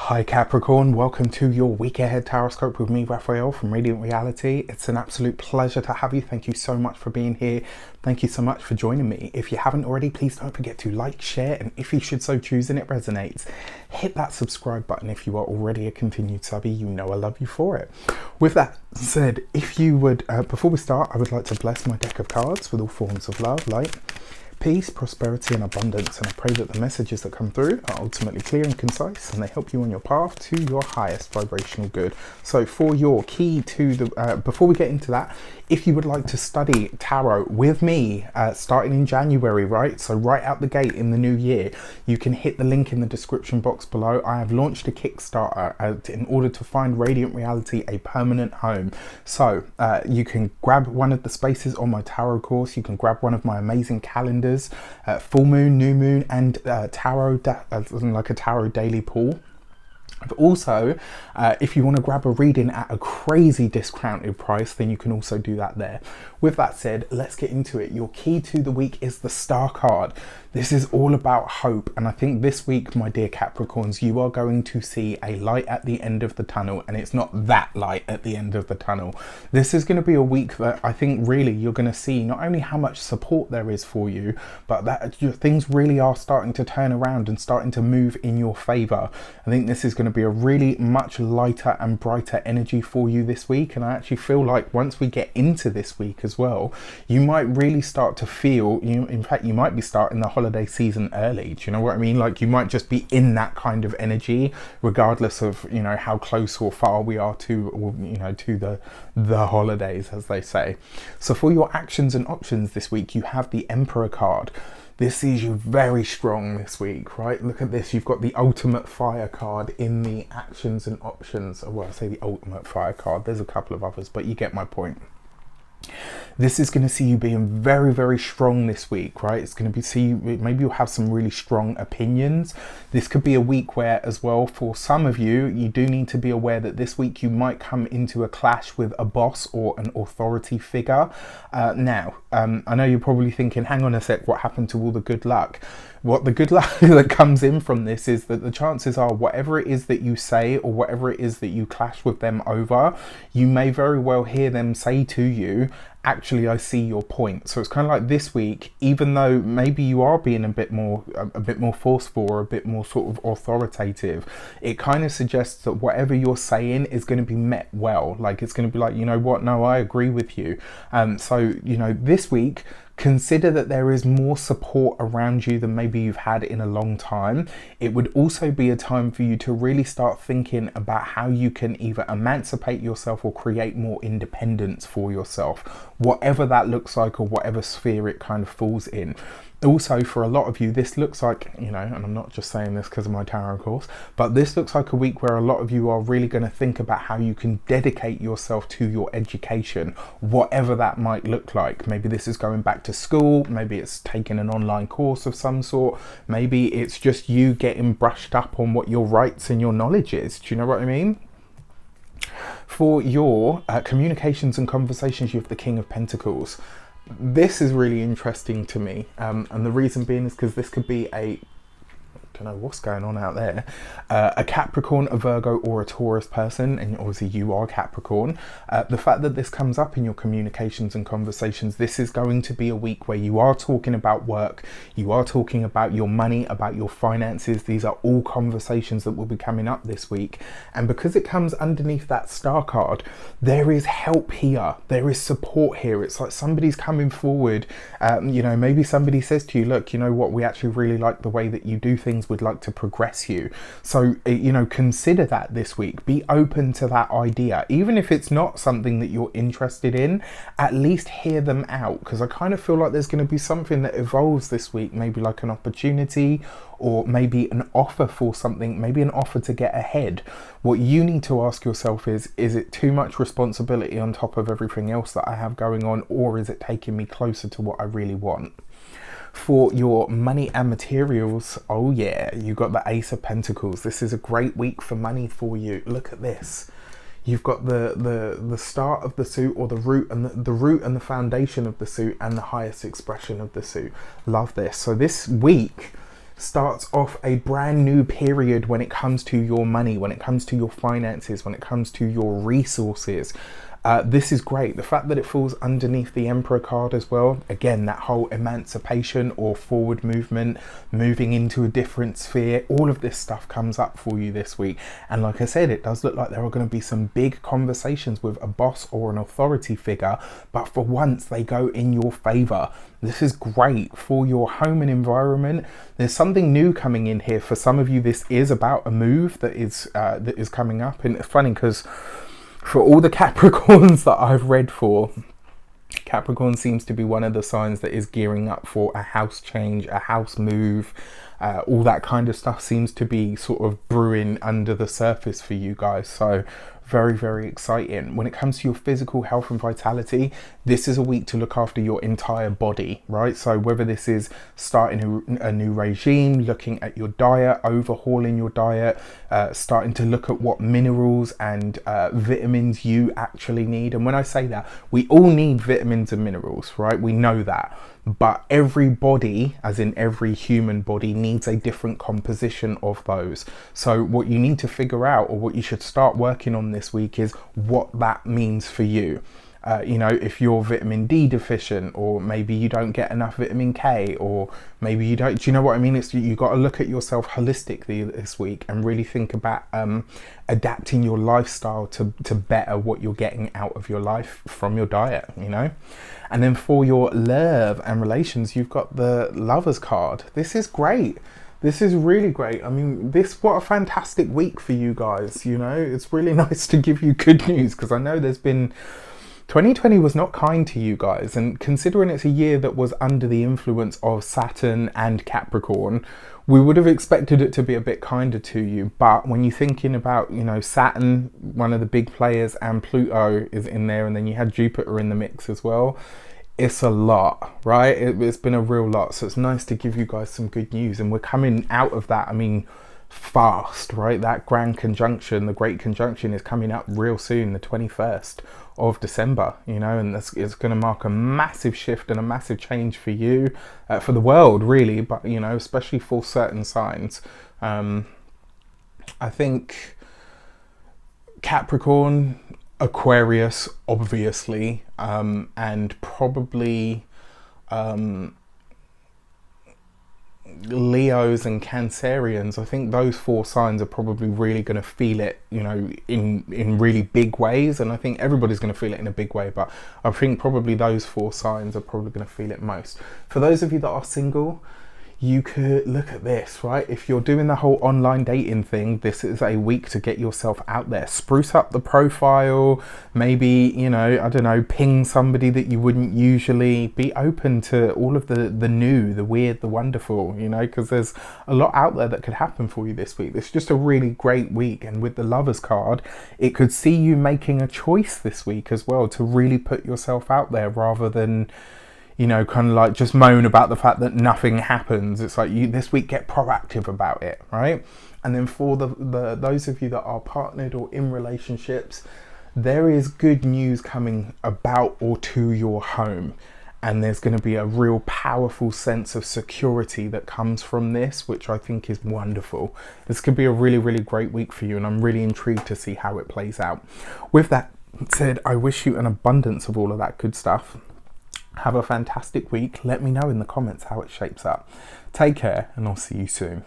Hi Capricorn, welcome to your week ahead Taroscope with me, Raphael from Radiant Reality. It's an absolute pleasure to have you. Thank you so much for being here. Thank you so much for joining me. If you haven't already, please don't forget to like, share, and if you should so choose and it resonates, hit that subscribe button. If you are already a continued subby, you know I love you for it. With that said, if you would, before we start, I would like to bless my deck of cards with all forms of love, light, peace, prosperity and abundance, and I pray that the messages that come through are ultimately clear and concise and they help you on your path to your highest vibrational good. So for your key to the before we get into that, if you would like to study tarot with me starting in January, right, so right out the gate in the new year, you can hit the link in the description box below. I have launched a Kickstarter in order to find Radiant Reality a permanent home. So you can grab one of the spaces on my tarot course, you can grab one of my amazing calendars, full moon, new moon, and tarot, like a tarot daily pool. But also, if you want to grab a reading at a crazy discounted price, then you can also do that there. With that said, let's get into it. Your key to the week is the Star card. This is all about hope, and I think this week, my dear Capricorns, you are going to see a light at the end of the tunnel, and it's not that light at the end of the tunnel. This is going to be a week that I think really you're going to see not only how much support there is for you, but that things really are starting to turn around and starting to move in your favor. I think this is going to be a really much lighter and brighter energy for you this week, and I actually feel like once we get into this week as well, you might really start to feel, in fact you might be starting the holiday season early. Do you know what I mean? Like you might just be in that kind of energy regardless of, you know, how close or far we are to, or, you know, to the holidays, as they say. So for your actions and options this week, you have the Emperor card. This sees you very strong this week, right? Look at this. You've got the ultimate fire card in the actions and options. Well, I say the ultimate fire card. There's a couple of others, but you get my point. This is going to see you being very, very strong this week, right? It's going to be, maybe you'll have some really strong opinions. This could be a week where, as well, for some of you, you do need to be aware that this week you might come into a clash with a boss or an authority figure. Now, I know you're probably thinking, hang on a sec, what happened to all the good luck? What the good luck that comes in from this is that the chances are whatever it is that you say or whatever it is that you clash with them over, you may very well hear them say to you, actually I see your point. So it's kind of like this week, even though maybe you are being a bit more forceful or a bit more sort of authoritative, it kind of suggests that whatever you're saying is going to be met well. Like it's going to be like, you know what, no, I agree with you. So, you know, this week, consider that there is more support around you than maybe you've had in a long time. It would also be a time for you to really start thinking about how you can either emancipate yourself or create more independence for yourself, whatever that looks like or whatever sphere it kind of falls in. Also, for a lot of you, this looks like, you know, and I'm not just saying this because of my tarot course, but this looks like a week where a lot of you are really going to think about how you can dedicate yourself to your education, whatever that might look like. Maybe this is going back to school, maybe it's taking an online course of some sort, maybe it's just you getting brushed up on what your rights and your knowledge is. Do you know what I mean? For your communications and conversations, you have the King of Pentacles. This is really interesting to me, and the reason being is because this could be a, I don't know what's going on out there, a Capricorn, a Virgo or a Taurus person, and obviously you are Capricorn. The fact that this comes up in your communications and conversations, this is going to be a week where you are talking about work, you are talking about your money, about your finances. These are all conversations that will be coming up this week, and because it comes underneath that Star card, there is help here, there is support here. It's like somebody's coming forward, you know, maybe somebody says to you, look, you know what, we actually really like the way that you do things, would like to progress you. So, you know, consider that this week. Be open to that idea. Even if it's not something that you're interested in, at least hear them out, because I kind of feel like there's going to be something that evolves this week, maybe like an opportunity or maybe an offer for something, maybe an offer to get ahead. What you need to ask yourself is it too much responsibility on top of everything else that I have going on, or is it taking me closer to what I really want? For your money and materials, oh yeah, you got the Ace of Pentacles. This is a great week for money for you. Look at this. You've got the start of the suit, or the root and the root and the foundation of the suit, and the highest expression of the suit. Love this. So this week, starts off a brand new period when it comes to your money, when it comes to your finances, when it comes to your resources. This is great. The fact that it falls underneath the Emperor card as well, again, that whole emancipation or forward movement, moving into a different sphere, all of this stuff comes up for you this week. And like I said, it does look like there are going to be some big conversations with a boss or an authority figure, but for once they go in your favor. This is great for your home and environment. There's something new coming in here. For some of you, this is about a move that is coming up. And it's funny because for all the Capricorns that I've read for, Capricorn seems to be one of the signs that is gearing up for a house change, a house move. All that kind of stuff seems to be sort of brewing under the surface for you guys. So very, very exciting. When it comes to your physical health and vitality, this is a week to look after your entire body, right? So whether this is starting a new regime, looking at your diet, overhauling your diet, starting to look at what minerals and vitamins you actually need. And when I say that, we all need vitamins and minerals, right? We know that. But every body, as in every human body, needs a different composition of those. So what you need to figure out, or what you should start working on this week, is what that means for you. You know, if you're vitamin D deficient, or maybe you don't get enough vitamin K, or maybe you don't, do you know what I mean? It's, you got to look at yourself holistically this week and really think about adapting your lifestyle to better what you're getting out of your life from your diet, you know? And then for your love and relations, you've got the Lovers card. This is great. This is really great. I mean, what a fantastic week for you guys, you know? It's really nice to give you good news, because I know 2020 was not kind to you guys, and considering it's a year that was under the influence of Saturn and Capricorn, we would have expected it to be a bit kinder to you. But when you're thinking about, you know, Saturn, one of the big players, and Pluto is in there, and then you had Jupiter in the mix as well, it's a lot, right? It's been a real lot. So it's nice to give you guys some good news, and we're coming out of that, I mean, fast, right? That grand conjunction, the great conjunction, is coming up real soon, the 21st of December, you know, and it's going to mark a massive shift and a massive change for you, for the world really, but you know, especially for certain signs. I think Capricorn, Aquarius, obviously, and probably Leos and Cancerians. I think those 4 signs are probably really going to feel it, you know, in really big ways, and I think everybody's going to feel it in a big way, but I think probably those 4 signs are probably going to feel it most. For those of you that are single, you could look at this, right? If you're doing the whole online dating thing, this is a week to get yourself out there. Spruce up the profile, maybe, you know, I don't know, ping somebody that you wouldn't usually. Be open to all of the new, the weird, the wonderful, you know, because there's a lot out there that could happen for you this week. It's just a really great week, and with the Lovers card, it could see you making a choice this week as well to really put yourself out there, rather than, you know, kind of like just moan about the fact that nothing happens. It's like, you this week get proactive about it, right? And then for those of you that are partnered or in relationships, there is good news coming about or to your home, and there's going to be a real powerful sense of security that comes from this, which I think is wonderful. This could be a really, really great week for you, and I'm really intrigued to see how it plays out. With that said, I wish you an abundance of all of that good stuff. Have a fantastic week. Let me know in the comments how it shapes up. Take care, and I'll see you soon.